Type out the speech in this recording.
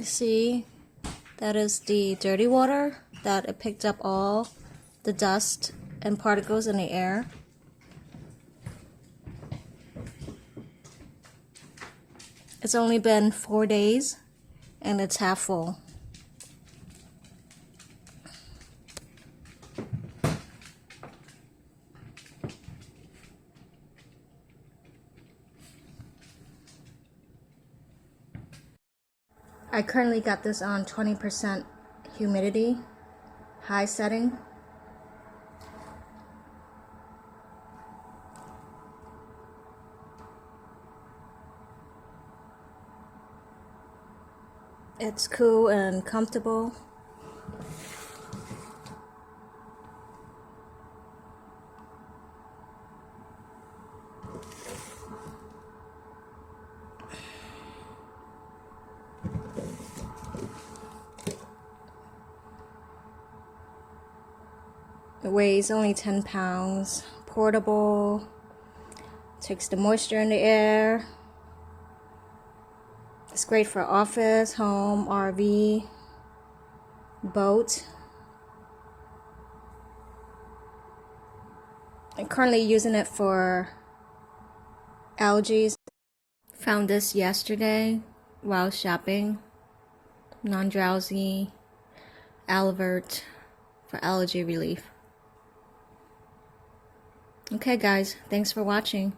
You see, that is the dirty water that it picked up all the dust and particles in the air. It's only been 4 days and it's half full. I currently got this on 20% humidity, high setting. It's cool and comfortable. It weighs only 10 pounds, portable, takes the moisture in the air. It's great for office, home, RV, boat. I'm currently using it for allergies. Found this yesterday while shopping. Non-drowsy, Alvert for allergy relief. Okay guys, thanks for watching.